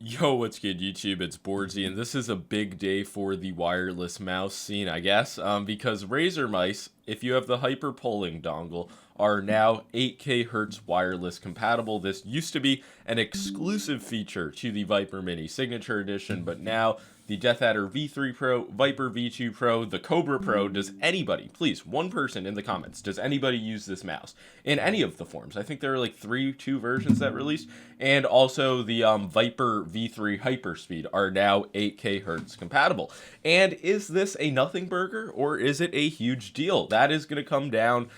Yo, what's good, YouTube? It's boardzy, and this is a big day for the wireless mouse scene, I guess, because Razer mice, if you have the hyperpolling dongle, are now 8K Hertz wireless compatible. This used to be an exclusive feature to the Viper Mini Signature Edition, but now the Death Adder V3 Pro, Viper V2 Pro, the Cobra Pro. Does anybody, please, one person in the comments, does anybody use this mouse in any of the forms? I think there are like two versions that released, and also the Viper V3 Hyperspeed are now 8K Hertz compatible. And is this a nothing burger, or is it a huge deal? That is going to come down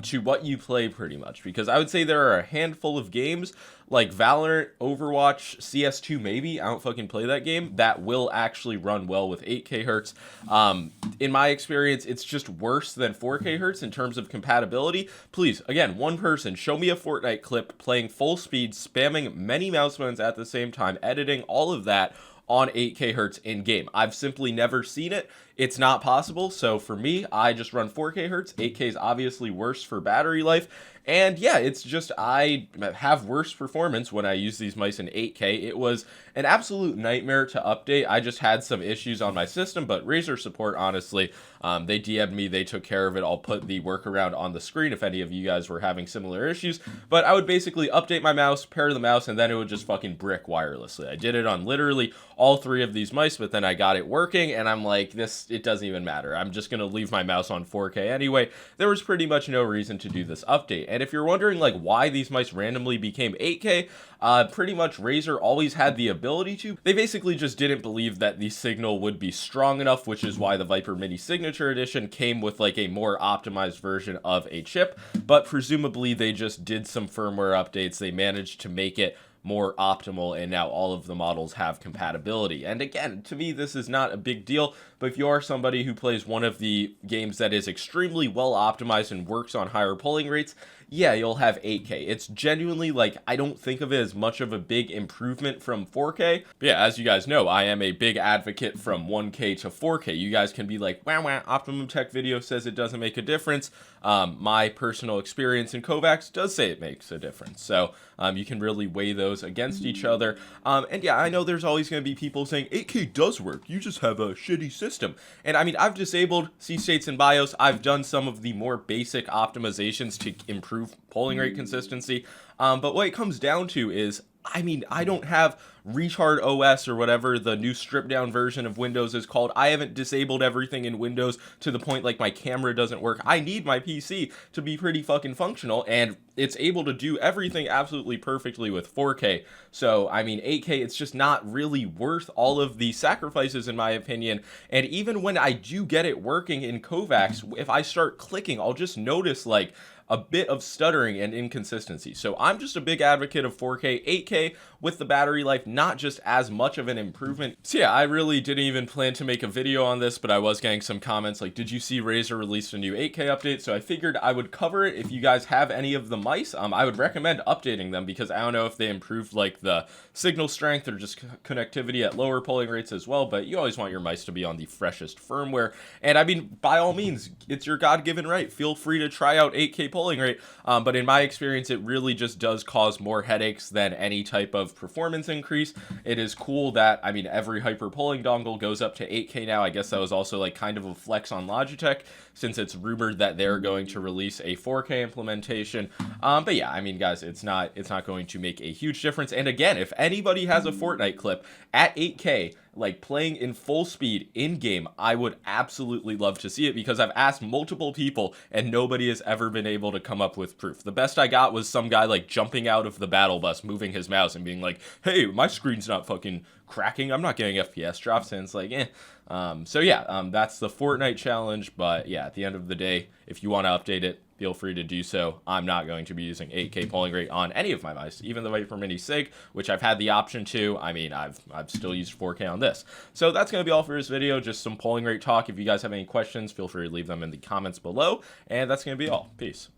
to what you play, pretty much, because I would say there are a handful of games like Valorant, Overwatch, CS2 maybe, I don't fucking play that game, that will actually run well with 8K Hertz. In my experience, it's just worse than 4K Hertz in terms of compatibility. Please, again, one person, show me a Fortnite clip playing full speed, spamming many mouse buttons at the same time, editing all of that on 8K Hertz in game. I've simply never seen it. It's not possible. So for me, I just run 4K Hertz. 8K is obviously worse for battery life. And yeah, it's just I have worse performance when I use these mice in 8K. It was an absolute nightmare to update. I just had some issues on my system, but Razer support, honestly, they DM'd me, they took care of it. I'll put the workaround on the screen if any of you guys were having similar issues. But I would basically update my mouse, pair the mouse, and then it would just fucking brick wirelessly. I did it on literally all three of these mice, but then I got it working, and I'm like, it doesn't even matter. I'm just gonna leave my mouse on 4K anyway. There was pretty much no reason to do this update. And if you're wondering like why these mice randomly became 8K, pretty much Razer always had the ability to. They basically just didn't believe that the signal would be strong enough, which is why the Viper Mini Signature Edition came with like a more optimized version of a chip. But presumably they just did some firmware updates. They managed to make it more optimal, and now all of the models have compatibility. And again, to me, this is not a big deal, but if you are somebody who plays one of the games that is extremely well optimized and works on higher polling rates, yeah, you'll have 8K. It's genuinely, like, I don't think of it as much of a big improvement from 4K. But yeah, as you guys know, I am a big advocate from 1K to 4K. You guys can be like, wow, Optimum Tech video says it doesn't make a difference. My personal experience in Kovacs does say it makes a difference. So you can really weigh those against each other. And yeah, I know there's always going to be people saying 8K does work. You just have a shitty system. And I mean, I've disabled C states and BIOS. I've done some of the more basic optimizations to improve polling rate consistency. But what it comes down to is, I mean, I don't have retard OS or whatever the new stripped down version of Windows is called. I haven't disabled everything in Windows to the point like my camera doesn't work. I need my PC to be pretty fucking functional, and it's able to do everything absolutely perfectly with 4K. So, I mean, 8K, it's just not really worth all of the sacrifices, in my opinion. And even when I do get it working in Kovacs, if I start clicking, I'll just notice like a bit of stuttering and inconsistency. So I'm just a big advocate of 4K. 8K with the battery life, not just as much of an improvement. So yeah, I really didn't even plan to make a video on this, but I was getting some comments like, did you see Razer released a new 8K update? So I figured I would cover it. If you guys have any of the mice, I would recommend updating them, because I don't know if they improved like the signal strength or just connectivity at lower polling rates as well, but you always want your mice to be on the freshest firmware. And I mean, by all means, it's your God-given right. Feel free to try out 8K polling rate, but in my experience, it really just does cause more headaches than any type of performance increase. It is cool that, I mean, every hyperpolling dongle goes up to 8K now. I guess that was also like kind of a flex on Logitech, since it's rumored that they're going to release a 4K implementation. But yeah, I mean, guys, it's not going to make a huge difference. And again, if anybody has a Fortnite clip at 8K, like playing in full speed in game, I would absolutely love to see it, because I've asked multiple people and nobody has ever been able to come up with proof. The best I got was some guy like jumping out of the battle bus, moving his mouse and being like, hey, my screen's not fucking cracking, I'm not getting FPS drops. And it's like, so yeah, that's the Fortnite challenge. But yeah, at the end of the day, if you want to update it, feel free to do so. I'm not going to be using 8K polling rate on any of my mice, even the Viper Mini Sig, which I've had the option to. I mean, I've still used 4K on this. So that's going to be all for this video, just some polling rate talk. If you guys have any questions, feel free to leave them in the comments below, and that's going to be all. Peace.